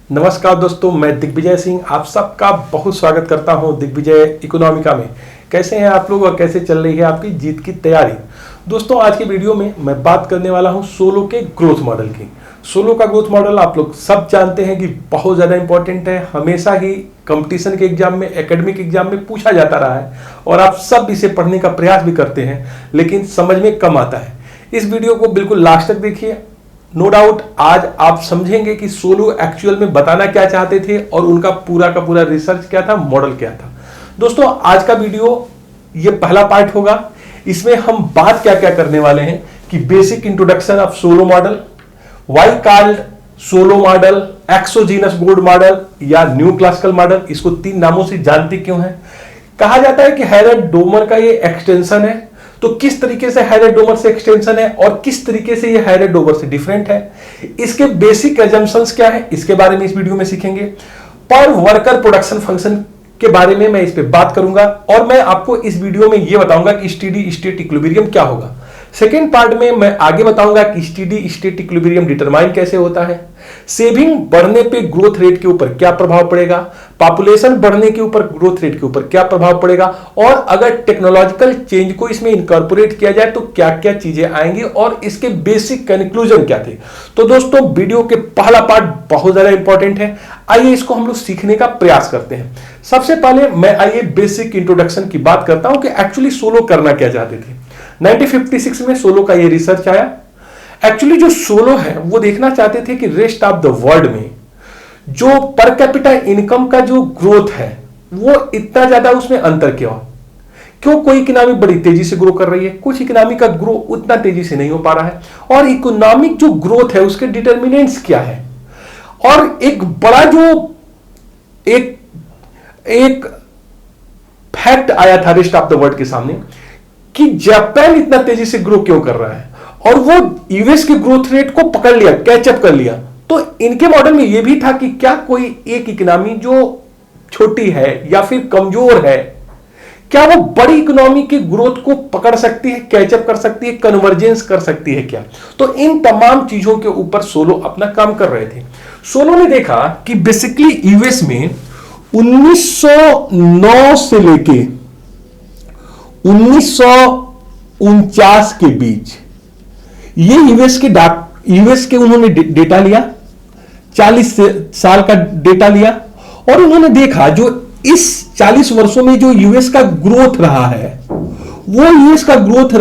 नमस्कार दोस्तों, मैं दिग्विजय सिंह आप सबका बहुत स्वागत करता हूं दिग्विजय इकोनॉमिका में। कैसे हैं आप लोग और कैसे चल रही है आपकी जीत की तैयारी। दोस्तों, आज की वीडियो में मैं बात करने वाला हूं सोलो के ग्रोथ मॉडल की। सोलो का ग्रोथ मॉडल आप लोग सब जानते हैं कि बहुत ज़्यादा इंपॉर्टेंट है, हमेशा ही कंपटीशन के एग्जाम में, एकेडमिक एग्जाम में पूछा जाता रहा है और आप सब इसे पढ़ने का प्रयास भी करते हैं, लेकिन समझ में कम आता है। इस वीडियो को बिल्कुल लास्ट तक देखिए। नो डाउट आज आप समझेंगे कि सोलो एक्चुअल में बताना क्या चाहते थे और उनका पूरा का पूरा रिसर्च क्या था, मॉडल क्या था। दोस्तों, आज का वीडियो ये पहला पार्ट होगा। इसमें हम बात क्या क्या करने वाले हैं कि basic introduction of Solow model, why called Solow model, exogenous board model या न्यू क्लासिकल मॉडल, इसको 3 नामों से जानते क्यों है। कहा जाता है कि हैरेड डोमर का ये एक्सटेंशन है, तो किस तरीके से हैरेड डोमर से एक्सटेंशन है और किस तरीके से ये हैरेड डोमर से डिफरेंट है, इसके बेसिक एजम्पशंस क्या है, इसके बारे में इस वीडियो में सीखेंगे। पर वर्कर प्रोडक्शन फंक्शन के बारे में मैं इस पे बात करूंगा और मैं आपको इस वीडियो में ये बताऊंगा कि स्टेडी स्टेट इक्विलिब्रियम क्या होगा। सेकेंड पार्ट में मैं आगे बताऊंगा कि स्टेडी स्टेट इक्विलिब्रियम डिटरमाइन कैसे होता है, सेविंग बढ़ने पे ग्रोथ रेट के ऊपर क्या प्रभाव पड़ेगा, पॉपुलेशन बढ़ने के ऊपर ग्रोथ रेट के ऊपर क्या प्रभाव पड़ेगा, और अगर टेक्नोलॉजिकल चेंज को इसमें इनकॉर्पोरेट किया जाए तो क्या क्या चीजें आएंगी और इसके बेसिक कंक्लूजन क्या थे। तो दोस्तों, वीडियो के पहला पार्ट बहुत ज्यादा इंपॉर्टेंट है। आइए इसको हम लोग सीखने का प्रयास करते हैं। सबसे पहले मैं आइए बेसिक इंट्रोडक्शन की बात करता हूं कि एक्चुअली सोलो करना क्या चाहते थे। 1956 में सोलो का ये रिसर्च आया। एक्चुअली जो सोलो है वो देखना चाहते थे कि रेस्ट ऑफ द वर्ल्ड में जो पर कैपिटा इनकम का जो ग्रोथ है वो इतना ज्यादा उसमें अंतर क्यों कोई इकोनॉमी बड़ी तेजी से ग्रो कर रही है, कुछ इकोनॉमी का ग्रो उतना तेजी से नहीं हो पा रहा है, और इकोनॉमिक जो ग्रोथ है उसके डिटर्मिनेंट्स क्या है। और एक बड़ा जो एक फैक्ट आया था रेस्ट ऑफ द वर्ल्ड के सामने कि जापान इतना तेजी से ग्रो क्यों कर रहा है और वो यूएस के ग्रोथ रेट को पकड़ लिया, कैचअप कर लिया। तो इनके मॉडल में यह भी था कि क्या कोई एक इकोनॉमी जो छोटी है या फिर कमजोर है, क्या वो बड़ी इकोनॉमी के ग्रोथ को पकड़ सकती है, कैचअप कर सकती है, कन्वर्जेंस कर सकती है क्या। तो इन तमाम चीजों के ऊपर सोलो अपना काम कर रहे थे। सोलो ने देखा कि बेसिकली यूएस में 1909 से लेके 1949 के बीच ये यूएस के उन्होंने डेटा लिया, 40 साल का डेटा लिया, और उन्होंने देखा जो इस 40 वर्षों में जो यूएस का ग्रोथ रहा है वो यूएस का ग्रोथ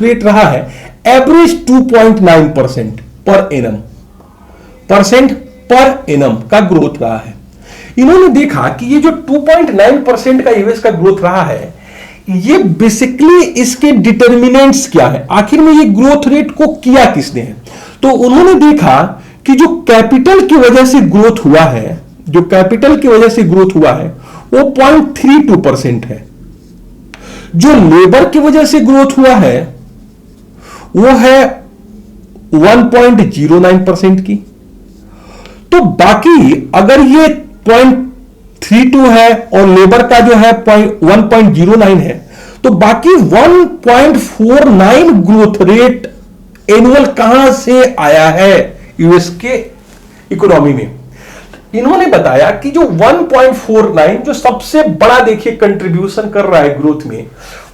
रेट रहा है एवरेज 2.9% पर एनम का ग्रोथ रहा है। इन्होंने देखा कि ये जो 2.9% का यूएस का ग्रोथ रहा है, ये बेसिकली इसके डिटर्मिनेंट्स क्या है, आखिर में ये ग्रोथ रेट को किया किसने है। तो उन्होंने देखा कि जो कैपिटल की वजह से ग्रोथ हुआ है, वो 0.32% है। जो लेबर की वजह से ग्रोथ हुआ है वो है 1.09% की। तो बाकी अगर ये 0.32 है और लेबर का जो है 1.09 है, तो बाकी 1.49 ग्रोथ रेट एनुअल कहां से आया है यूएस के इकोनॉमी में। इन्होंने बताया कि जो 1.49 जो सबसे बड़ा देखिए कंट्रीब्यूशन कर रहा है ग्रोथ में,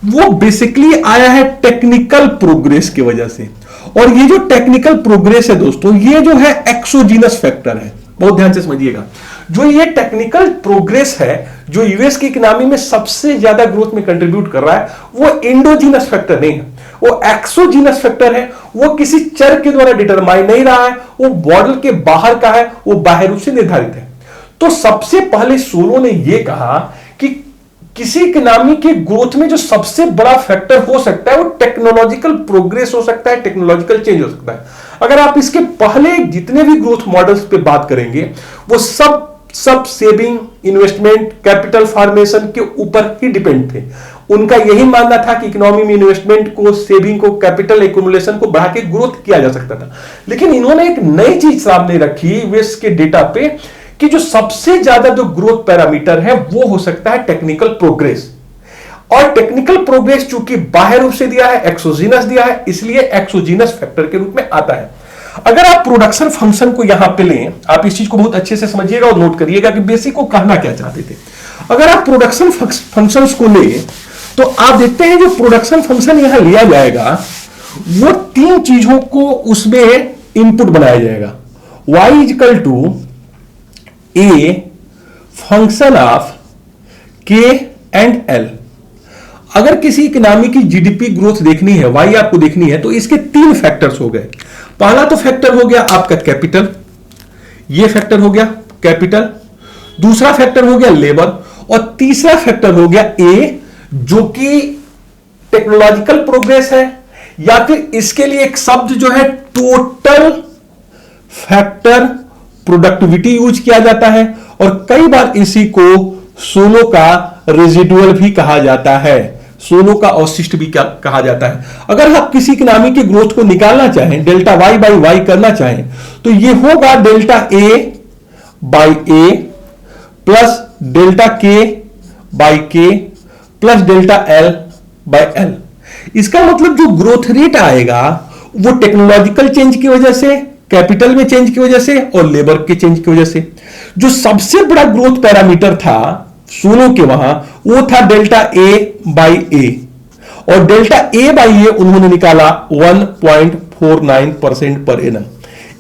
वो बेसिकली आया है टेक्निकल प्रोग्रेस की वजह से। और ये जो टेक्निकल प्रोग्रेस है दोस्तों, ये जो है एक्सोजीनस फैक्टर है, बहुत ध्यान से समझिएगा। जो ये टेक्निकल प्रोग्रेस है जो यूएस की इकोनॉमी में सबसे ज्यादा ग्रोथ में कंट्रीब्यूट कर रहा है, वो एंडोजीनस फैक्टर नहीं है, वो एक्सोजीनस फैक्टर है। वो किसी चर के द्वारा डिटरमाइन नहीं रहा है, वो मॉडल के बाहर का है, वो बाह्य रूप से निर्धारित है। तो सबसे पहले सोलो ने यह कहा कि किसी इकोनॉमी के ग्रोथ में जो सबसे बड़ा फैक्टर हो सकता है वो टेक्नोलॉजिकल प्रोग्रेस हो सकता है, टेक्नोलॉजिकल चेंज हो सकता है। अगर आप इसके पहले जितने भी ग्रोथ मॉडल्स पे बात करेंगे वो सब सेविंग, इन्वेस्टमेंट, कैपिटल फॉर्मेशन के ऊपर ही डिपेंड थे। उनका यही मानना था कि इकोनॉमी में इन्वेस्टमेंट को, सेविंग को, कैपिटल एक्युमुलेशन को बढ़ा के ग्रोथ किया जा सकता था। लेकिन इन्होंने एक नई चीज सामने रखी यूएस के डेटा पे कि जो सबसे ज्यादा जो ग्रोथ पैरामीटर है वो हो सकता है टेक्निकल प्रोग्रेस। और टेक्निकल प्रोग्रेस चूंकि बाह्य रूप से दिया है, एक्सोजीनस दिया है, इसलिए एक्सोजीनस फैक्टर के रूप में आता है। अगर आप प्रोडक्शन फंक्शन को यहां पे लें, आप इस चीज को बहुत अच्छे से समझिएगा और नोट करिएगा कि बेसिक को कहना क्या चाहते थे। अगर आप प्रोडक्शन फंक्शंस को लें तो आप देखते हैं जो प्रोडक्शन फंक्शन यहां लिया जाएगा वो तीन चीजों को उसमें इनपुट बनाया जाएगा। y is equal to a function of k and l। अगर किसी इकोनॉमी की जीडीपी ग्रोथ देखनी है, y आपको देखनी है, तो इसके तीन फैक्टर्स हो गए। पहला तो फैक्टर हो गया आपका कैपिटल, ये फैक्टर हो गया कैपिटल, दूसरा फैक्टर हो गया लेबर, और तीसरा फैक्टर हो गया ए, जो कि टेक्नोलॉजिकल प्रोग्रेस है, या फिर इसके लिए एक शब्द जो है टोटल फैक्टर प्रोडक्टिविटी यूज किया जाता है, और कई बार इसी को सोलो का रेजिडुअल भी कहा जाता है, सोलो का अवशिष्ट भी कहा जाता है। अगर आप किसी इकोनॉमी की ग्रोथ को निकालना चाहें, डेल्टा वाई बाई वाई करना चाहें, तो यह होगा delta A by A plus delta के बाई के plus delta L by L. इसका मतलब जो ग्रोथ रेट आएगा वो टेक्नोलॉजिकल चेंज की वजह से, कैपिटल में चेंज की वजह से और लेबर के चेंज की वजह से। जो सबसे बड़ा ग्रोथ पैरामीटर था सोलो के वहां, वो था डेल्टा ए बाई ए, और डेल्टा ए बाई ए उन्होंने निकाला 1.49% पर एनम।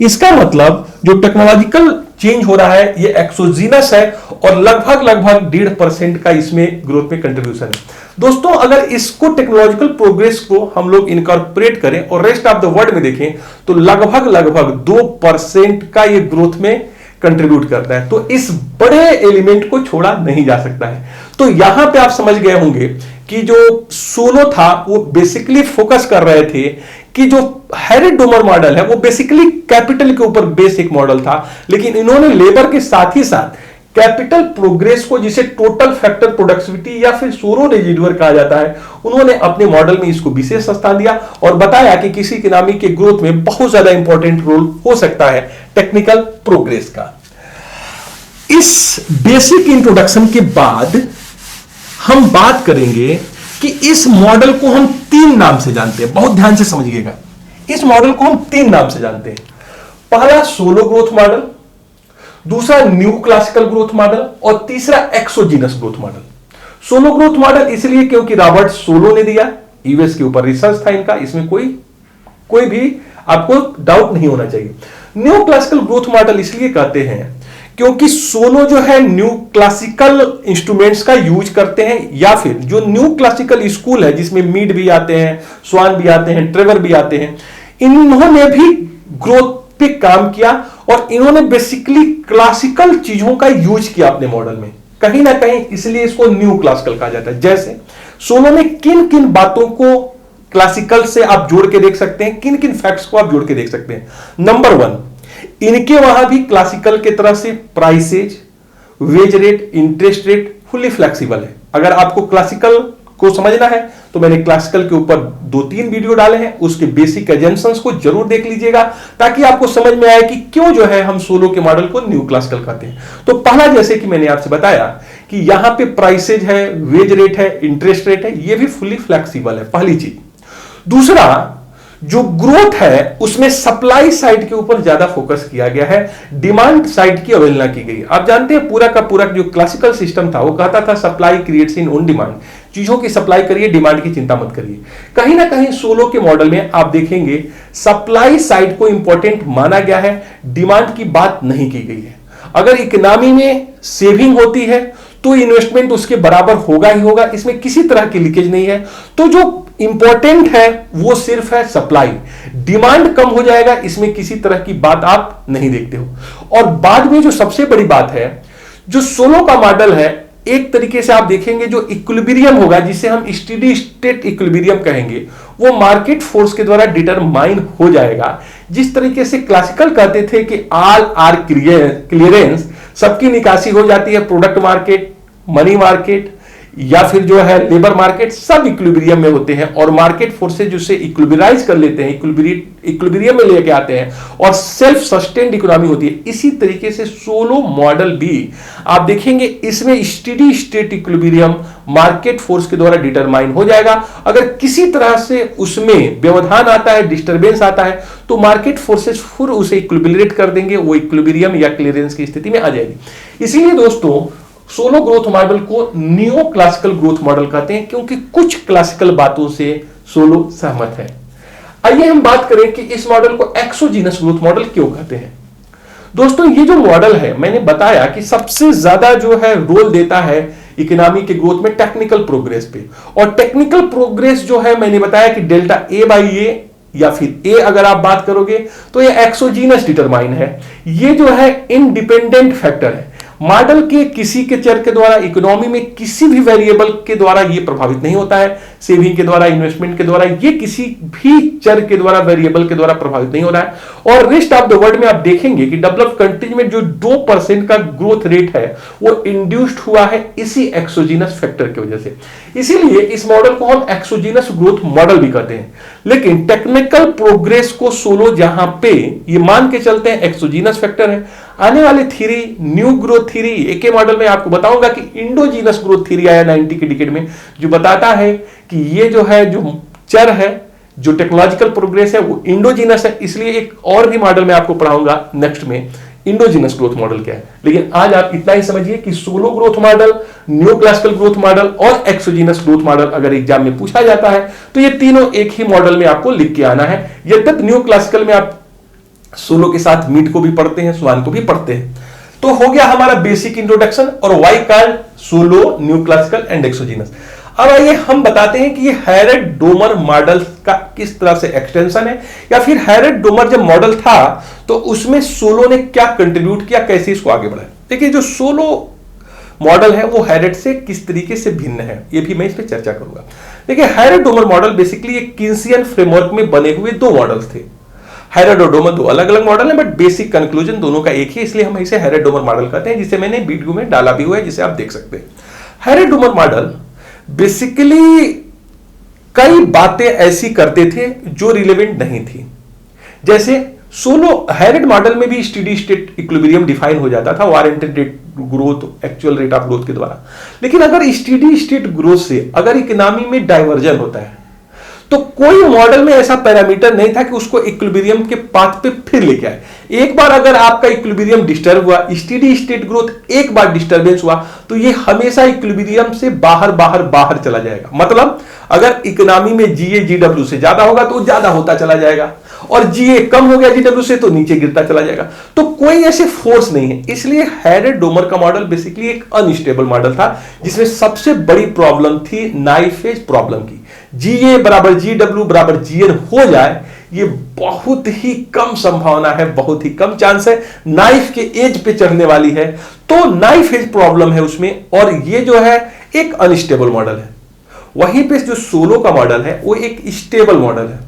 इसका मतलब जो टेक्नोलॉजिकल चेंज हो रहा है ये एक्सोजीनस है, और लगभग 1.5% का इसमें ग्रोथ में कंट्रीब्यूशन है। दोस्तों, अगर इसको टेक्नोलॉजिकल प्रोग्रेस को हम लोग इनकॉर्पोरेट करें और रेस्ट ऑफ द वर्ल्ड में देखें तो लगभग 2% का ये ग्रोथ में कंट्रीब्यूट करता है। तो इस बड़े एलिमेंट को छोड़ा नहीं जा सकता है। तो यहां पे आप समझ गए होंगे कि जो सोलो था वो बेसिकली फोकस कर रहे थे कि जो हैरिट डोमर मॉडल है वो बेसिकली कैपिटल के ऊपर बेसिक मॉडल था, लेकिन इन्होंने लेबर के साथ ही साथ कैपिटल प्रोग्रेस को, जिसे टोटल फैक्टर प्रोडक्टिविटी या फिर सोलो रेजिडुअल कहा जाता है, उन्होंने अपने मॉडल में इसको विशेष स्थान दिया और बताया कि किसी इकोनॉमी के ग्रोथ में बहुत ज्यादा इंपॉर्टेंट रोल हो सकता है टेक्निकल प्रोग्रेस का। इस बेसिक इंट्रोडक्शन के बाद हम बात करेंगे कि इस मॉडल को हम तीन नाम से जानते हैं। बहुत ध्यान से समझिएगा, इस मॉडल को हम तीन नाम से जानते हैं। पहला सोलो ग्रोथ मॉडल, दूसरा न्यू क्लासिकल ग्रोथ मॉडल, और तीसरा exogenous growth model. Solo growth model इसलिए क्योंकि रॉबर्ट सोलो ने दिया, यूएस के ऊपर रिसर्च था इनका, इसमें कोई भी आपको डाउट नहीं होना चाहिए। न्यू क्लासिकल ग्रोथ मॉडल इसलिए कहते हैं क्योंकि सोलो जो है न्यू क्लासिकल इंस्ट्रूमेंट्स का यूज करते हैं, या फिर जो न्यू क्लासिकल स्कूल है जिसमें मीड भी आते हैं, स्वान भी आते हैं, ट्रेवर भी आते हैं, इन्होंने भी ग्रोथ पे काम किया और इन्होंने बेसिकली क्लासिकल चीजों का यूज किया अपने मॉडल में कहीं ना कहीं, इसलिए इसको न्यू क्लासिकल कहा जाता है। जैसे सोलो में किन किन बातों को क्लासिकल से आप जोड़ के देख सकते हैं, किन किन फैक्ट्स को आप जोड़ के देख सकते हैं। नंबर 1, इनके वहां भी क्लासिकल की तरह से prices, wage rate, interest rate fully flexible है। अगर आपको क्लासिकल को समझना है तो मैंने क्लासिकल के ऊपर 2-3 वीडियो डाले हैं, उसके बेसिक एजेंशंस को जरूर देख लीजिएगा ताकि आपको समझ में आए कि क्यों जो है हम सोलो के मॉडल को न्यू क्लासिकल कहते हैं। तो पहला, जैसे कि मैंने आपसे बताया कि यहां पे प्राइसेज है, वेज रेट है, इंटरेस्ट रेट है, ये भी फुली फ्लेक्सिबल है, पहली चीज। दूसरा, जो ग्रोथ है उसमें सप्लाई साइड के ऊपर ज्यादा फोकस किया गया है, डिमांड साइड की अवहेलना की गई। आप जानते हैं पूरा का पूरा जो क्लासिकल सिस्टम था वो कहता था सप्लाई क्रिएट्स इन ओन डिमांड, चीजों की सप्लाई करिए, डिमांड की चिंता मत करिए। कहीं ना कहीं सोलो के मॉडल में आप देखेंगे सप्लाई साइड को इंपॉर्टेंट माना गया है, डिमांड की बात नहीं की गई है। अगर इकोनॉमी में सेविंग होती है तो इन्वेस्टमेंट उसके बराबर होगा ही होगा, इसमें किसी तरह की लीकेज नहीं है। तो जो इंपॉर्टेंट है वो सिर्फ है सप्लाई, डिमांड कम हो जाएगा, इसमें किसी तरह की बात आप नहीं देखते हो। और बाद में जो सबसे बड़ी बात है, जो सोलो का मॉडल है, एक तरीके से आप देखेंगे जो इक्विलिब्रियम होगा, जिसे हम स्टेडी स्टेट इक्विलिब्रियम कहेंगे, वो मार्केट फोर्स के द्वारा डिटरमाइन हो जाएगा। जिस तरीके से क्लासिकल कहते थे कि ऑल आर क्लियरेंस, सबकी निकासी हो जाती है, प्रोडक्ट मार्केट, मनी मार्केट, या फिर जो है लेबर मार्केट, सब इक्विलिब्रियम में होते हैं और मार्केट फोर्सेज उसे इक्विलिब्राइज कर लेते हैं, इक्विलिब्रियम में लेके आते हैं और सेल्फ सस्टेन्ड इकोनॉमी होती है। इसी तरीके से सोलो मॉडल भी आप देखेंगे, इसमें steady state equilibrium market force के द्वारा डिटरमाइन हो जाएगा। अगर किसी तरह से उसमें व्यवधान आता है, डिस्टरबेंस आता है, तो मार्केट फोर्सेज फिर उसे इक्विलिब्रेट कर देंगे, वो इक्विलिब्रियम या क्लियरेंस की स्थिति में आ जाएगी। इसीलिए दोस्तों सोलो ग्रोथ मॉडल को नियो क्लासिकल ग्रोथ मॉडल कहते हैं, क्योंकि कुछ क्लासिकल बातों से सोलो सहमत है। आइए हम बात करें कि इस मॉडल को एक्सोजीनस ग्रोथ मॉडल क्यों कहते हैं। दोस्तों ये जो मॉडल है, मैंने बताया कि सबसे ज्यादा जो है रोल देता है इकोनॉमी के ग्रोथ में टेक्निकल प्रोग्रेस पे, और टेक्निकल प्रोग्रेस जो है मैंने बताया कि डेल्टा ए बाई ए या फिर ए अगर आप बात करोगे तो ये एक्सोजीनस डिटरमाइन है। ये जो है इंडिपेंडेंट फैक्टर है, मॉडल के किसी के चर के द्वारा, इकोनॉमी में किसी भी वेरिएबल के द्वारा ये प्रभावित नहीं होता है, सेविंग के द्वारा, इन्वेस्टमेंट के द्वारा, ये किसी भी चर के द्वारा, वेरिएबल के द्वारा प्रभावित नहीं हो रहा है। और रेस्ट ऑफ द वर्ल्ड में आप देखेंगे कि डेवलप्ड कंट्रीज में जो 2% का ग्रोथ रेट है वो इंड्यूस्ड हुआ है इसी एक्सोजीनस फैक्टर की वजह से। इसीलिए इस मॉडल को हम एक्सोजीनस ग्रोथ मॉडल भी कहते हैं। लेकिन टेक्निकल प्रोग्रेस को सोलो जहां पे ये मान के चलते हैं एक्सोजीनस फैक्टर है, आने वाली थ्योरी न्यू ग्रोथ थ्योरी एक मॉडल में आपको बताऊंगा कि इंडोजीनस ग्रोथ थ्योरी आया 90 के डिकेड में, जो बताता है कि ये जो है जो चर है, जो टेक्नोलॉजिकल प्रोग्रेस है वो इंडोजीनस है। इसलिए एक और भी मॉडल में आपको पढ़ाऊंगा नेक्स्ट में इंडोजीनस ग्रोथ मॉडल क्या है। लेकिन आज आप इतना ही समझिए कि solo growth model, new classical growth model और एक्सोजीनस ग्रोथ मॉडल अगर एग्जाम में पूछा जाता है तो ये तीनों एक ही मॉडल में आपको लिख के आना है। यद्यप न्यू क्लासिकल में आप सोलो के साथ मीट को भी पढ़ते हैं, स्वान को भी पढ़ते हैं। तो हो गया हमारा बेसिक इंट्रोडक्शन और why called solo, new classical and exogenous. अब आइए हम बताते हैं कि ये हैरेट-डोमर मॉडल का किस तरह से एक्सटेंशन है, या फिर हैरेट-डोमर जब मॉडल था तो उसमें सोलो ने क्या कंट्रीब्यूट किया, कैसे इसको आगे बढ़ाया। देखिए जो सोलो मॉडल है वो हैरेट से किस तरीके से भिन्न है, ये भी मैं इस पर चर्चा करूंगा। देखिए हैरेट-डोमर मॉडल बेसिकली एक कीन्सियन फ्रेमवर्क में बने हुए दो मॉडल्स थे। हैरेट-डोमर दो अलग अलग मॉडल है, बट बेसिक कंक्लूजन दोनों का एक ही, इसलिए हम इसे हैरेट-डोमर मॉडल कहते हैं, जिसे मैंने वीडियो में डाला भी हुआ है, जिसे आप देख सकते हैं। हैरेट-डोमर मॉडल बेसिकली कई बातें ऐसी करते थे जो रिलेवेंट नहीं थी। जैसे सोलो हैरेट मॉडल में भी स्टेडी स्टेट इक्विलिब्रियम डिफाइन हो जाता था warranted rate growth, actual rate of growth के द्वारा। लेकिन अगर स्टेडी स्टेट ग्रोथ से अगर इकोनॉमी में डाइवर्जन होता है तो कोई मॉडल में ऐसा पैरामीटर नहीं था कि उसको इक्विलिब्रियम के पाथ पे फिर लेके आए। एक बार अगर आपका इक्विलिब्रियम डिस्टर्ब हुआ, स्टेडी स्टेट ग्रोथ एक बार डिस्टर्बेंस हुआ, तो ये हमेशा इक्विलिब्रियम से बाहर चला जाएगा। मतलब अगर इकोनॉमी में जीए जीडब्ल्यू से ज्यादा होगा तो ज्यादा होता चला जाएगा, और जीए कम हो गया जीडब्ल्यू से तो नीचे गिरता चला जाएगा। तो कोई ऐसे फोर्स नहीं है। इसलिए हैरेट-डोमर का मॉडल बेसिकली एक अनस्टेबल मॉडल था, जिसमें सबसे बड़ी प्रॉब्लम थी नाइफ-एज प्रॉब्लम की। जीए बराबर जीडब्ल्यू बराबर जीएन हो जाए, ये बहुत ही कम संभावना है, बहुत ही कम चांस है, नाइफ के एज पे चढ़ने वाली है। तो नाइफ एज प्रॉब्लम है उसमें, और ये जो है एक अनस्टेबल मॉडल है। वहीं पे जो सोलो का मॉडल है वो एक स्टेबल मॉडल है,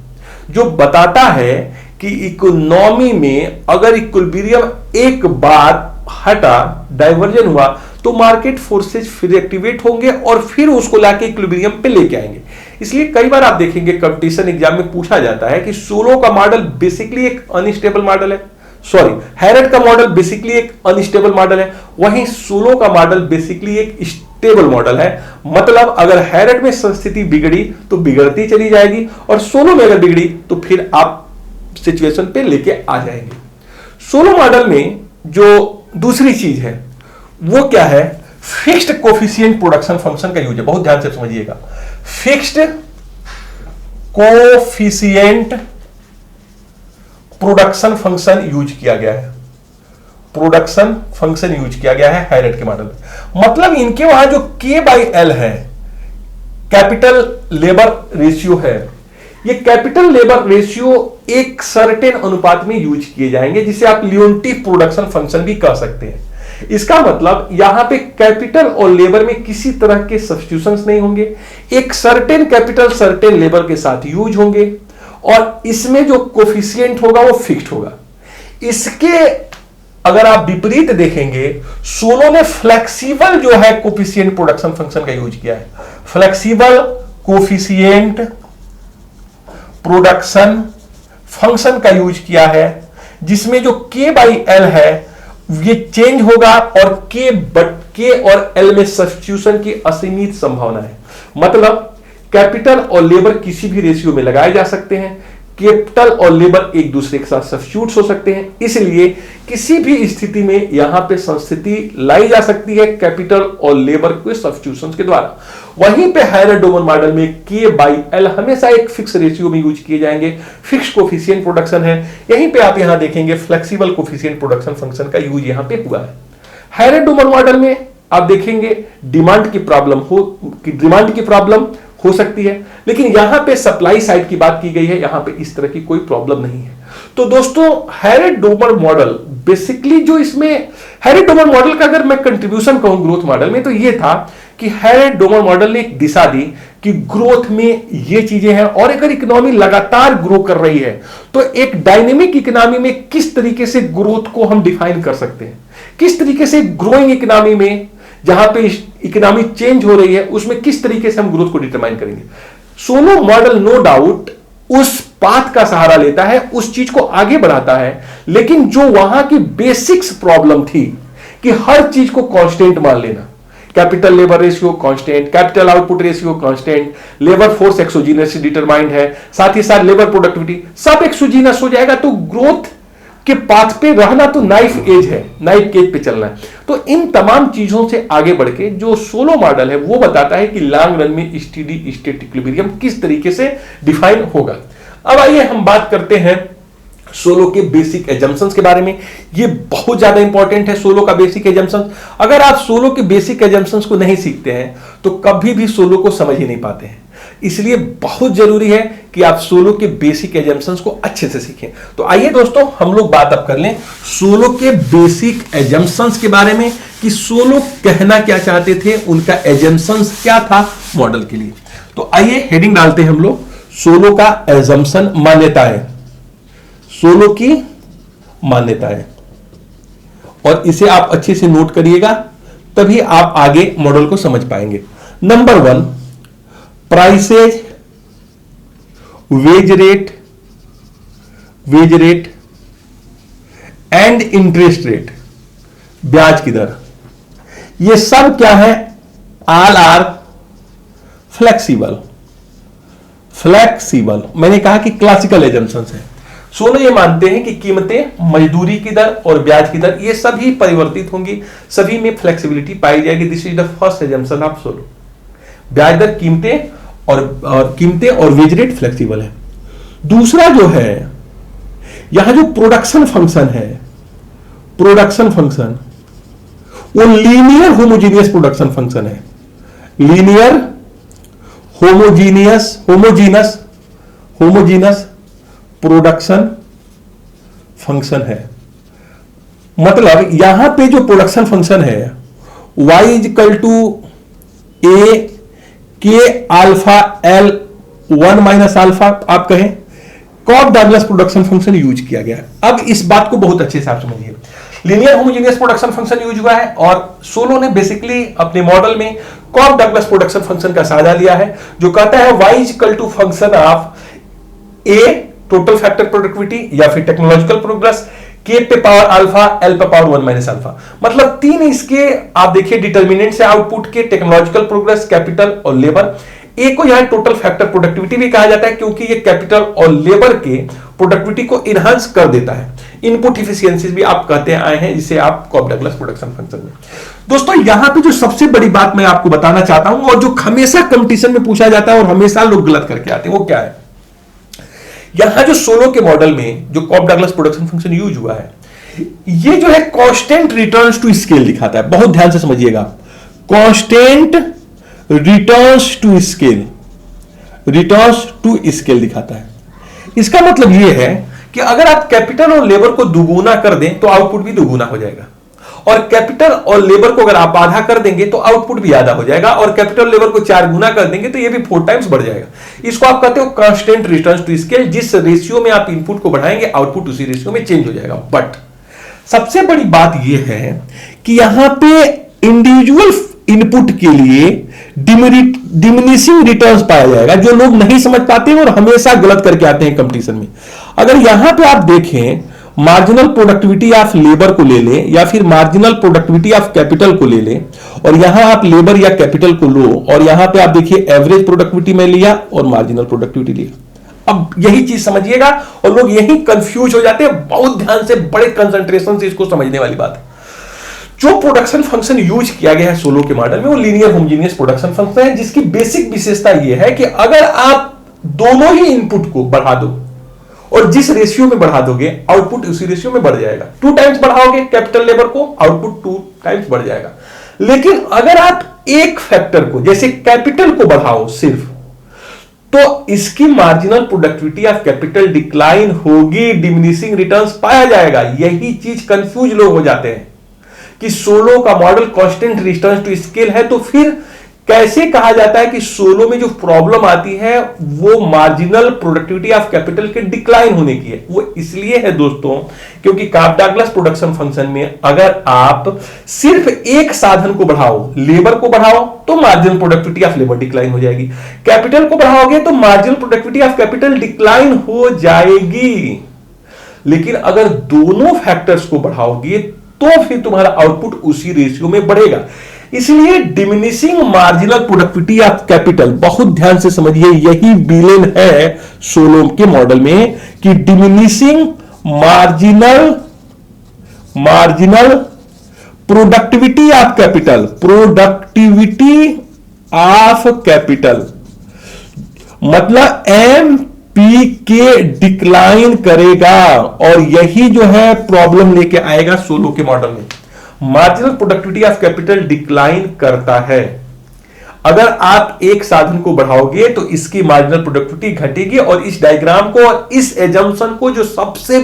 जो बताता है कि इकोनॉमी में अगर इक्विलिब्रियम एक बार हटा, डाइवर्जन हुआ, तो मार्केट फोर्सेज फिर एक्टिवेट होंगे और फिर उसको लाके इक्विलिब्रियम पे लेके आएंगे। इसलिए कई बार आप देखेंगे कंपटीशन एग्जाम में पूछा जाता है कि सोलो का मॉडल बेसिकली एक अनस्टेबल मॉडल है, सॉरी हैरेट का मॉडल बेसिकली एक अनस्टेबल मॉडल है, वहीं सोलो का मॉडल बेसिकली एक स्टेबल मॉडल है। मतलब अगर हैरेट में स्थिति बिगड़ी तो बिगड़ती चली जाएगी, और सोलो में अगर बिगड़ी तो फिर आप सिचुएशन पे लेके आ जाएंगे। सोलो मॉडल में जो दूसरी चीज है वो क्या है, फिक्स्ड कोफिशिएंट प्रोडक्शन फंक्शन का यूज है। बहुत ध्यान से समझिएगा, fixed coefficient production function use किया गया है, प्रोडक्शन फंक्शन यूज किया गया है हैरेट के मॉडल में। मतलब इनके वहां जो K/L है, कैपिटल लेबर रेशियो है, ये कैपिटल लेबर रेशियो एक सर्टेन अनुपात में यूज किए जाएंगे, जिसे आप लियोन्टिफ प्रोडक्शन फंक्शन भी कह सकते हैं। इसका मतलब यहां पे कैपिटल और लेबर में किसी तरह के सब्स्टिट्यूशंस नहीं होंगे, एक सर्टेन कैपिटल सर्टेन लेबर के साथ यूज होंगे, और इसमें जो कोफिशिएंट होगा वो फिक्स्ड होगा। इसके अगर आप विपरीत देखेंगे, सोलो ने फ्लेक्सिबल जो है कोफिशिएंट प्रोडक्शन फंक्शन का यूज किया है, फ्लेक्सिबल कोफिशिएंट प्रोडक्शन फंक्शन का यूज किया है, जिसमें जो k/l है ये चेंज होगा और k और l में सब्स्टिट्यूशन की असीमित संभावना है। मतलब कैपिटल और लेबर किसी भी रेशियो में लगाए जा सकते हैं, कैपिटल और लेबर एक दूसरे के साथ सब्स्टिट्यूट हो सकते हैं, इसलिए किसी भी स्थिति में यहां पे संस्थिति लाई जा सकती है कैपिटल और लेबर के सब्स्टिट्यूशन के द्वारा। वहीं पे हायर डोमन मॉडल में k/l हमेशा एक फिक्स रेशियो में यूज किए जाएंगे, फिक्स कोफिशिएंट प्रोडक्शन है। यहीं पे आप यहां देखेंगे फ्लेक्सिबल कोफिशिएंट प्रोडक्शन फंक्शन का यूज यहां पे हुआ है। हायर डोमन मॉडल में आप देखेंगे डिमांड की प्रॉब्लम हो सकती है, लेकिन यहां पे सप्लाई साइड की बात की गई है, यहां पे इस तरह की कोई प्रॉब्लम नहीं है। तो दोस्तों हैरेड डोमर मॉडल बेसिकली जो इसमें हैरेड डोमर मॉडल का अगर मैं कंट्रीब्यूशन कहूं ग्रोथ मॉडल में, तो ये था कि हैरेड डोमर मॉडल ने एक दिशा दी कि ग्रोथ में ये चीजें हैं, और अगर इकोनॉमी लगातार ग्रो कर रही है तो एक डायनेमिक इकोनॉमी में किस तरीके से ग्रोथ को हम डिफाइन कर सकते हैं, किस तरीके से ग्रोइंग इकोनॉमी में जहां पे इकोनॉमी चेंज हो रही है उसमें किस तरीके से हम ग्रोथ को डिटरमाइन करेंगे। सोलो मॉडल नो डाउट उस पाथ का सहारा लेता है, उस चीज को आगे बढ़ाता है, लेकिन जो वहां की बेसिक्स प्रॉब्लम थी कि हर चीज को कांस्टेंट मान लेना, capital labour ratio constant, capital output ratio constant, labour force exogenous determined है, साथ ही साथ लेबर प्रोडक्टिविटी सब एक्सोजीनस हो जाएगा, तो ग्रोथ के पाथ पे रहना तो नाइफ एज है, नाइफ केज पे चलना है। तो इन तमाम चीजों से आगे बढ़ के जो सोलो मॉडल है वो बताता है कि लॉन्ग रन में स्टेडी स्टेट इक्विलिब्रियम किस तरीके से डिफाइन होगा। अब आइए हम बात करते हैं सोलो के बेसिक एजम्पशंस के बारे में। ये बहुत ज्यादा इंपॉर्टेंट है सोलो का बेसिक एजम्पशंस। अगर आप सोलो के बेसिक एजम्पशंस को नहीं सीखते हैं तो कभी भी सोलो को समझ ही नहीं पाते हैं, इसलिए बहुत जरूरी है कि आप सोलो के बेसिक एजम्पशंस को अच्छे से सीखें। तो आइए दोस्तों हम लोग बात अब कर लें सोलो के बेसिक एजम्पशंस के बारे में कि सोलो कहना क्या चाहते थे, उनका एजम्पशंस क्या था मॉडल के लिए। तो आइए हेडिंग डालते हैं हम लोग सोलो का एजम्पशन मान्यताएं, सोलो की मान्यताएं, और इसे आप अच्छे से नोट करिएगा तभी आप आगे मॉडल को समझ पाएंगे। Number 1 prices, wage rate and interest rate, ब्याज की दर, ये सब क्या है, ऑल आर फ्लेक्सिबल। मैंने कहा कि क्लासिकल एजम्पशंस है। सोलो ये मानते हैं कि कीमतें, मजदूरी की दर और ब्याज की दर ये सभी परिवर्तित होंगी, सभी में फ्लेक्सिबिलिटी पाई जाएगी। This is the first assumption of solo. ब्याज दर, कीमतें और वेज रेट फ्लेक्सिबल है। दूसरा जो है यहां जो प्रोडक्शन फंक्शन है, प्रोडक्शन फंक्शन वो लीनियर होमोजीनियस प्रोडक्शन फंक्शन है, लीनियर होमोजीनस प्रोडक्शन फंक्शन है। मतलब यहां पे जो प्रोडक्शन फंक्शन है y equal to A K alpha L 1 minus alpha आप कहें, Cobb Douglas production function use किया गया है। अब इस बात को बहुत अच्छे से आप समझिए, linear homogeneous production function use हुआ है और सोलो ने बेसिकली अपने मॉडल में कॉब डगलस प्रोडक्शन फंक्शन का सहारा लिया है, जो कहता है y equal to function of A total factor productivity या फिर टेक्नोलॉजिकल प्रोग्रेस, के पे पावर अल्फा, एल पे पावर 1 माइनस अल्फा। मतलब तीन इसके आप देखिए डिटर्मिनेंट से आउटपुट के, टेक्नोलॉजिकल प्रोग्रेस, कैपिटल और लेबर। एक को यहां टोटल फैक्टर प्रोडक्टिविटी भी कहा जाता है क्योंकि ये कैपिटल और लेबर के प्रोडक्टिविटी को इनहांस कर देता है। इनपुट इफिशियंसी भी आप कहते आए हैं, जिसे आप कॉब डगलस प्रोडक्शन फंक्शन में। दोस्तों यहां पे जो सबसे बड़ी बात मैं आपको बताना चाहता हूं और जो हमेशा कंपटीशन में पूछा जाता है और हमेशा लोग गलत करके आते हैं, वो क्या है, यहां जो सोलो के मॉडल में जो Cobb Douglas production function use हुआ है, ये जो है कांस्टेंट रिटर्न्स टू स्केल दिखाता है। बहुत ध्यान से समझिएगा, कांस्टेंट रिटर्न्स टू स्केल दिखाता है। इसका मतलब यह है कि अगर आप कैपिटल और लेबर को दुगुना कर दें तो आउटपुट भी दुगुना हो जाएगा, और कैपिटल और लेबर को अगर आप आधा कर देंगे तो आउटपुट भी आधा हो जाएगा, और कैपिटल लेबर को 4 गुना कर देंगे तो ये भी 4 टाइम्स बढ़ जाएगा। इसको आप कहते हो कांस्टेंट रिटर्न्स टू स्केल। जिस रेशियो में आप इनपुट को बढ़ाएंगे आउटपुट उसी रेशियो में चेंज हो जाएगा। बट सबसे बड़ी बात यह है कि यहां पे इंडिविजुअल इनपुट के लिए डिमिनिशिंग रिटर्न्स पाया जाएगा, जो लोग नहीं समझ पाते हैं और हमेशा गलत करके आते हैं कंपटीशन में। अगर यहां पे आप देखें, मार्जिनल प्रोडक्टिविटी ऑफ लेबर को ले लें या फिर मार्जिनल प्रोडक्टिविटी ऑफ कैपिटल को ले लें, और यहां आप लेबर या कैपिटल को लो, और यहां पे आप देखिए एवरेज प्रोडक्टिविटी में लिया और मार्जिनल प्रोडक्टिविटी लिया। अब यही चीज समझिएगा, और लोग यही कंफ्यूज हो जाते हैं। बहुत ध्यान से, बड़े कंसंट्रेशन से इसको समझने वाली बात है। जो प्रोडक्शन फंक्शन यूज किया गया है सोलो के मॉडल में, वो लीनियर होमोजेनियस प्रोडक्शन फंक्शन है, जिसकी बेसिक विशेषता यह है कि अगर आप दोनों ही इनपुट को बढ़ा दो और जिस रेशियो में बढ़ा दोगे, आउटपुट उसी रेशियो में बढ़ जाएगा। 2 टाइम्स बढ़ाओगे कैपिटल लेबर को, आउटपुट 2 टाइम्स बढ़ जाएगा। लेकिन अगर आप एक फैक्टर को, जैसे कैपिटल को बढ़ाओ सिर्फ, तो इसकी marginal productivity of capital decline होगी, डिमिनिशिंग रिटर्न्स पाया जाएगा। यही चीज कंफ्यूज लोग हो जाते हैं कि सोलो का model constant returns to scale है, तो फिर कैसे कहा जाता है कि सोलो में जो प्रॉब्लम आती है वो मार्जिनल प्रोडक्टिविटी ऑफ कैपिटल के डिक्लाइन होने की है? वो इसलिए है दोस्तों, क्योंकि कार्प-डागलस प्रोडक्शन फंक्शन में अगर आप सिर्फ एक साधन को बढ़ाओ, लेबर को बढ़ाओ, तो marginal productivity of labour decline हो जाएगी। कैपिटल को बढ़ाओगे तो marginal productivity of capital decline हो जाएगी। लेकिन अगर दोनों फैक्टर्स को बढ़ाओगे तो फिर तुम्हारा आउटपुट उसी रेशियो में बढ़ेगा। इसलिए diminishing marginal productivity of capital, बहुत ध्यान से समझिए, यही विलेन है सोलो के मॉडल में कि diminishing marginal productivity of capital, मतलब एमपी के डिक्लाइन करेगा, और यही जो है प्रॉब्लम लेके आएगा सोलो के मॉडल में। Marginal productivity of capital decline करता है। अगर आप एक साधन को बढ़ाओगे तो इसकी मार्जिनल प्रोडक्टिविटी घटेगी, और इस डायग्राम को और इस एजम्पशन को, जो सबसे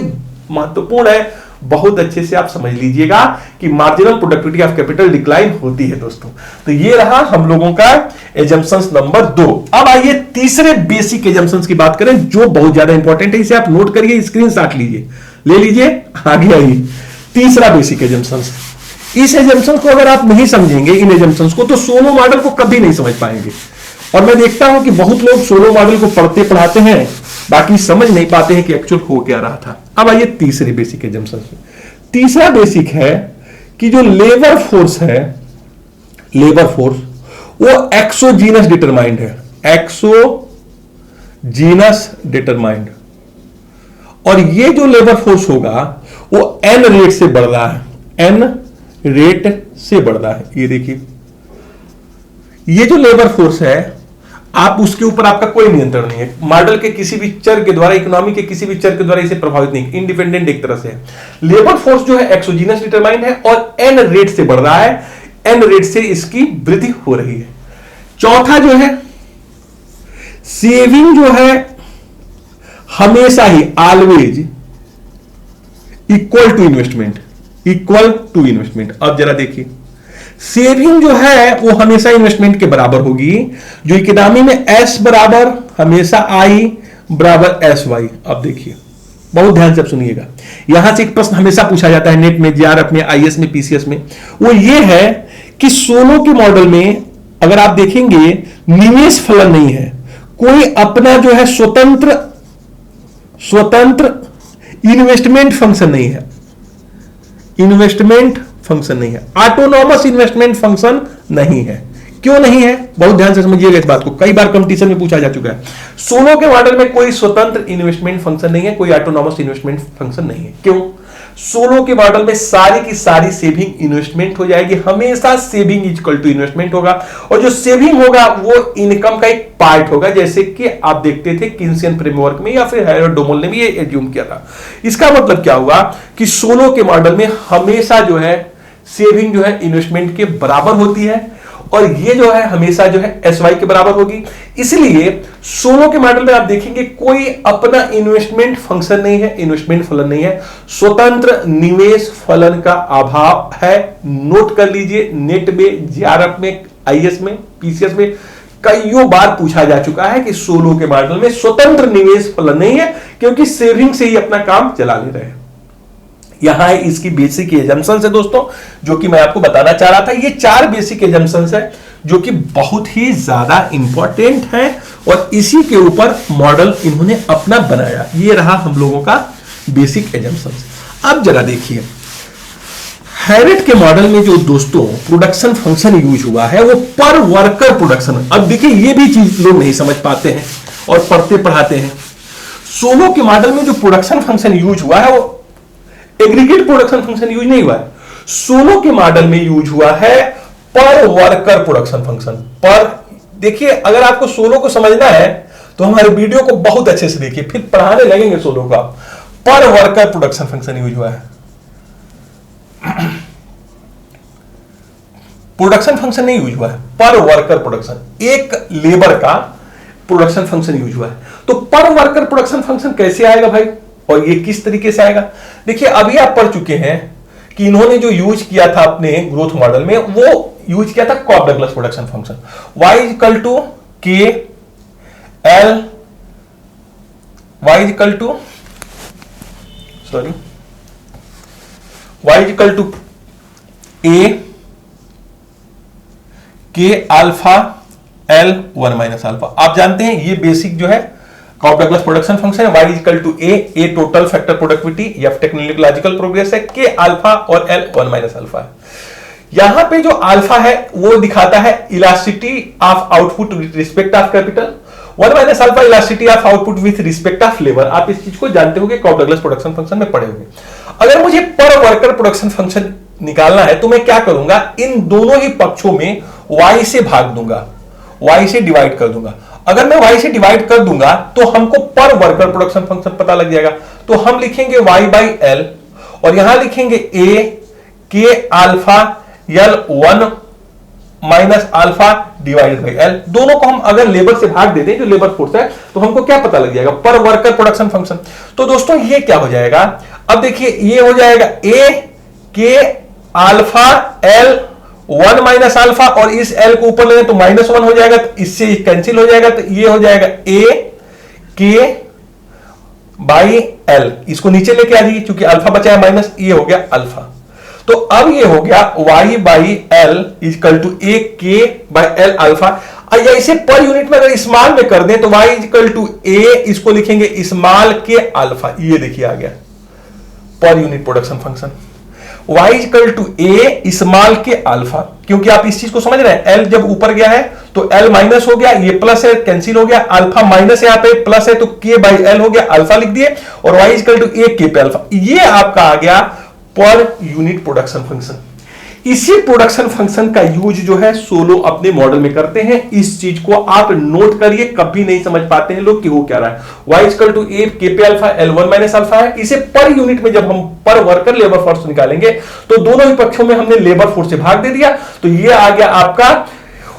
महत्वपूर्ण है, बहुत अच्छे से आप समझ लीजिएगा कि marginal productivity of capital decline होती है दोस्तों। तो ये रहा हम लोगों का एजम्पशंस नंबर 2। अब आइए तीसरे बेसिक एजम्पशंस की बात करें, जो बहुत ज्यादा इंपॉर्टेंट है। इसे आप नोट करिए, स्क्रीनशॉट लीजिए, ले लीजिए, आगे आइए। तीसरा बेसिक एजम्पशंस, इस एजम्पशंस को अगर आप नहीं समझेंगे, इन एजम्पशंस को, तो सोलो मॉडल को कभी नहीं समझ पाएंगे। और मैं देखता हूं कि बहुत लोग सोलो मॉडल को पढ़ते पढ़ाते हैं, बाकी समझ नहीं पाते हैं कि एक्चुअल हो क्या रहा था। अब आइए तीसरे बेसिक एजम्पशंस में। तीसरा बेसिक है कि जो लेबर फोर्स है, लेबर फोर्स वो एक्सोजीनस डिटरमाइंड है, एक्सोजीनस डिटरमाइंड। और ये जो लेबर फोर्स होगा वो एन रेट से बढ़ रहा है, एन रेट से बढ़ रहा है। ये देखिए, ये जो लेबर फोर्स है, आप उसके ऊपर आपका कोई नियंत्रण नहीं है। मॉडल के किसी भी चर के द्वारा, इकोनॉमी के किसी भी चर के द्वारा इसे प्रभावित नहीं, इंडिपेंडेंट एक तरह से है। लेबर फोर्स जो है एक्सोजीनस डिटरमाइंड है और एन रेट से बढ़ रहा है, एन रेट से इसकी वृद्धि हो रही है। चौथा जो है, सेविंग जो है हमेशा ही always equal to investment, equal to investment. अब जरा देखिए, सेविंग जो है वो हमेशा इन्वेस्टमेंट के बराबर होगी, जो इकोनॉमी में एस बराबर हमेशा आई बराबर एस वाई। अब देखिए, बहुत ध्यान से सुनिएगा, यहां से एक प्रश्न हमेशा पूछा जाता है नेट में, जीआरएफ में, आईएएस में, पीसीएस में। वो ये है कि सोलो के मॉडल में अगर आप देखेंगे निवेश फलन नहीं है, कोई अपना जो है स्वतंत्र इन्वेस्टमेंट फंक्शन नहीं है, इन्वेस्टमेंट फंक्शन नहीं है, ऑटोनॉमस इन्वेस्टमेंट फंक्शन नहीं है। क्यों नहीं है, बहुत ध्यान से समझिएगा इस बात को, कई बार कंपटीशन में पूछा जा चुका है। सोलो के मॉडल में कोई स्वतंत्र इन्वेस्टमेंट फंक्शन नहीं है, कोई ऑटोनॉमस इन्वेस्टमेंट फंक्शन नहीं है। क्यों? सोलो के मॉडल में सारी की सारी सेविंग इन्वेस्टमेंट हो जाएगी, हमेशा सेविंग इक्वल टू इन्वेस्टमेंट होगा, और जो सेविंग होगा वो इनकम का एक पार्ट होगा, जैसे कि आप देखते थे किन्सियन फ्रेमवर्क में, या फिर हैरोल्ड डोमोल ने भी ये एज्यूम किया था। इसका मतलब क्या हुआ कि सोलो के मॉडल में हमेशा जो है सेविंग जो है इन्वेस्टमेंट के बराबर होती है, और ये जो है हमेशा जो है एसवाई के बराबर होगी। इसलिए सोलो के मॉडल में आप देखेंगे कोई अपना इन्वेस्टमेंट फंक्शन नहीं है, इन्वेस्टमेंट फलन नहीं है, स्वतंत्र निवेश फलन का अभाव है। नोट कर लीजिए, नेट में, जीआरएफ में, आईएएस में, पीसीएस में कईयों बार पूछा जा चुका है कि सोलो के मॉडल में स्वतंत्र निवेश फलन नहीं है, क्योंकि सेविंग से ही अपना काम चला ले रहे हैं। यहां है इसकी बेसिक एजम्पशंस है दोस्तों, जो कि मैं आपको बताना चाह रहा था। ये 4 बेसिक एजम्पशंस है जो कि बहुत ही ज्यादा इंपॉर्टेंट है और इसी के ऊपर मॉडल इन्होंने अपना बनाया। ये रहा हम लोगों का बेसिक एजम्पशंस। अब जरा देखिए हैरेट के मॉडल में जो दोस्तों प्रोडक्शन फंक्शन यूज हुआ है वो पर वर्कर प्रोडक्शन। अब देखिए ये भी चीज लोग नहीं समझ पाते हैं और पढ़ते पढ़ाते हैं। सोलो के मॉडल में जो प्रोडक्शन फंक्शन यूज हुआ है वो एग्रीगेट प्रोडक्शन फंक्शन यूज नहीं हुआ है। सोलो के मॉडल में यूज हुआ है पर वर्कर प्रोडक्शन फंक्शन। पर देखिए अगर आपको सोलो को समझना है तो हमारे वीडियो को बहुत अच्छे से देखिए, फिर पढ़ाने लगेंगे सोलो को आप। पर वर्कर प्रोडक्शन फंक्शन यूज हुआ है, प्रोडक्शन फंक्शन नहीं यूज हुआ है, पर वर्कर प्रोडक्शन, एक लेबर का प्रोडक्शन फंक्शन यूज हुआ है। तो पर वर्कर प्रोडक्शन फंक्शन कैसे आएगा भाई और ये किस तरीके से आएगा? देखिए अभी आप पढ़ चुके हैं कि इन्होंने जो यूज किया था अपने ग्रोथ मॉडल में वो यूज किया था Cobb Douglas production function. y equal to K L y equal to A K alpha L 1 minus alpha. आप जानते हैं ये बेसिक जो है कॉब डगलस प्रोडक्शन फंक्शन है। y equal to A total factor productivity या टेक्नोलॉजिकल प्रोग्रेस है, K alpha और एल 1 माइनस अल्फा है। यहां पे जो अल्फा है वो दिखाता है elasticity of output with respect of capital, 1 minus alpha elasticity of output with respect of labour. आप इस चीज को जानते होंगे, कॉब डगलस प्रोडक्शन फंक्शन में पढ़े होंगे। अगर मुझे पर वर्कर प्रोडक्शन फंक्शन निकालना है तो मैं क्या करूंगा, इन दोनों ही पक्षों में y से भाग दूंगा, y से डिवाइड कर दूंगा। अगर मैं y से डिवाइड कर दूंगा तो हमको पर वर्कर प्रोडक्शन फंक्शन पता लग जाएगा। तो हम लिखेंगे y बाई एल और यहां लिखेंगे a के alpha L 1 minus alpha divided by L. दोनों को हम अगर लेबर से भाग देते हैं, जो लेबर फोर्स है, तो हमको क्या पता लग जाएगा, पर वर्कर प्रोडक्शन फंक्शन। तो दोस्तों ये क्या हो जाएगा, अब देखिए ये हो जाएगा a के अल्फा एल 1 माइनस अल्फा और इस एल को ऊपर लेंगे तो -1 हो जाएगा, तो इससे कैंसिल हो जाएगा। तो ये हो जाएगा a के बाई एल, इसको नीचे लेके आ जाइए क्योंकि अल्फा बचा है माइनस, ये हो गया अल्फा। तो अब ये हो गया y by l equal to A k by L alpha. या इसे पर यूनिट में अगर स्मॉल में कर दें तो y इक्वल टू ए, इसको लिखेंगे स्मॉल के अल्फा। ये देखिए आ गया per unit production function. y equal to A small K alpha, क्योंकि आप इस चीज को समझ रहे हैं, l जब ऊपर गया है तो l माइनस हो गया, ये प्लस है कैंसिल हो गया, अल्फा माइनस यहाँ पे प्लस है तो k बाई एल हो गया, अल्फा लिख दिए और y इक्वल टू ए के पे अल्फा। ये आपका आ गया पर यूनिट प्रोडक्शन फंक्शन। इसी प्रोडक्शन फंक्शन का यूज जो है सोलो अपने मॉडल में करते हैं। इस चीज को आप नोट करिए, कभी नहीं समझ पाते हैं लोग कि हो क्या रहा है। y इक्वल टू ए के पे अल्फा एल 1 माइनस अल्फा है। इसे पर यूनिट में जब हम पर वर्कर लेबर फोर्स निकालेंगे तो दोनों ही पक्षों में हमने लेबर फोर्स से भाग दे दिया, तो ये आ गया आपका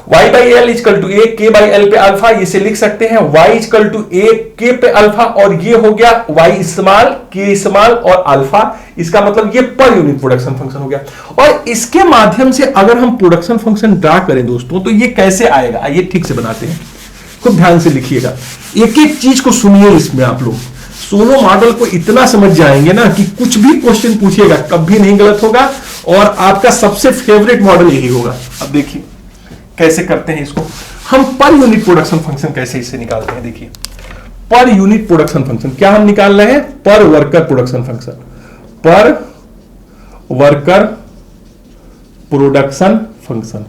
y by l equal to A k by L पे अल्फा। इसे लिख सकते हैं y इक्वल टू ए के पे अल्फा और ये हो गया y स्मॉल के स्मॉल और अल्फा। इसका मतलब ये पर यूनिट प्रोडक्शन फंक्शन हो गया। और इसके माध्यम से अगर हम प्रोडक्शन फंक्शन ड्रा करें दोस्तों तो ये कैसे आएगा, आइए ठीक से बनाते हैं। खूब ध्यान से लिखिएगा, एक एक चीज को सुनिए। इसमें आप लोग सोलो मॉडल को इतना समझ जाएंगे ना कि कुछ भी क्वेश्चन पूछिएगा कभी नहीं गलत होगा और आपका सबसे फेवरेट मॉडल यही होगा। अब देखिए कैसे करते हैं इसको हम, पर यूनिट प्रोडक्शन फंक्शन कैसे इसे निकालते हैं। देखिए पर यूनिट प्रोडक्शन फंक्शन क्या हम निकाल रहे हैं, पर वर्कर प्रोडक्शन फंक्शन, पर वर्कर प्रोडक्शन फंक्शन।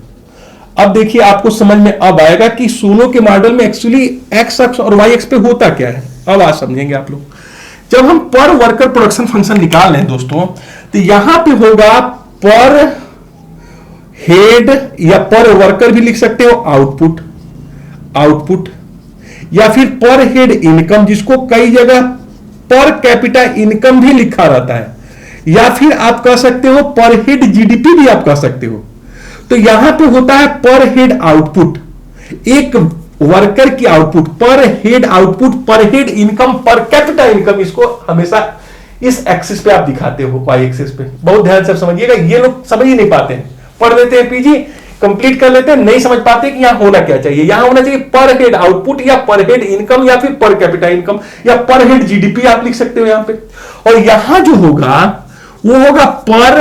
अब देखिए आपको समझ में अब आएगा कि सोलो के मॉडल में एक्चुअली एक्स अक्ष और वाई अक्ष पे होता क्या है। अब आज समझेंगे आप लोग। जब हम पर वर्कर प्रोडक्शन फंक्शन निकाल रहे हैं दोस्तों तो यहां पे होगा पर हेड या पर वर्कर भी लिख सकते हो आउटपुट या फिर पर हेड इनकम, जिसको कई जगह पर कैपिटा इनकम भी लिखा रहता है, या फिर आप कह सकते हो पर हेड जीडीपी भी आप कह सकते हो। तो यहां पे होता है पर हेड आउटपुट, एक वर्कर की आउटपुट, पर हेड आउटपुट, पर head income, per capita income. इसको हमेशा इस एक्सिस पे आप दिखाते हो, वाई एक्सिस पे। बहुत ध्यान से समझिएगा, ये लोग समझ ही नहीं पाते हैं, पढ़ लेते हैं पीजी कंप्लीट कर लेते हैं, नहीं समझ पाते कि यहां होना क्या चाहिए। यहां होना चाहिए पर हेड आउटपुट या पर हेड इनकम या फिर पर कैपिटा इनकम या पर हेड जीडीपी आप लिख सकते हो यहां पे। और यहां जो होगा वो होगा पर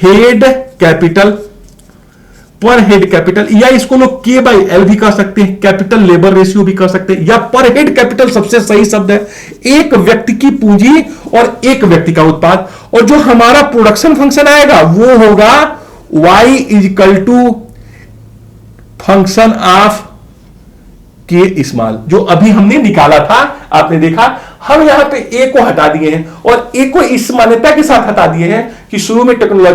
हेड कैपिटल, पर हेड कैपिटल, या इसको लोग के बाई एल भी कह सकते हैं, कैपिटल लेबर रेशियो भी कह सकते हैं, या पर हेड कैपिटल सबसे सही शब्द है। एक व्यक्ति की पूंजी और एक व्यक्ति का उत्पाद, और जो हमारा प्रोडक्शन फंक्शन आएगा वो होगा y is equal to function of K small, जो अभी हमने निकाला था। आपने देखा हम यहां पे ए को हटा दिए हैं और ए को इस मान्यता के साथ हटा दिए हैं कि शुरू में टेक्नोलॉजी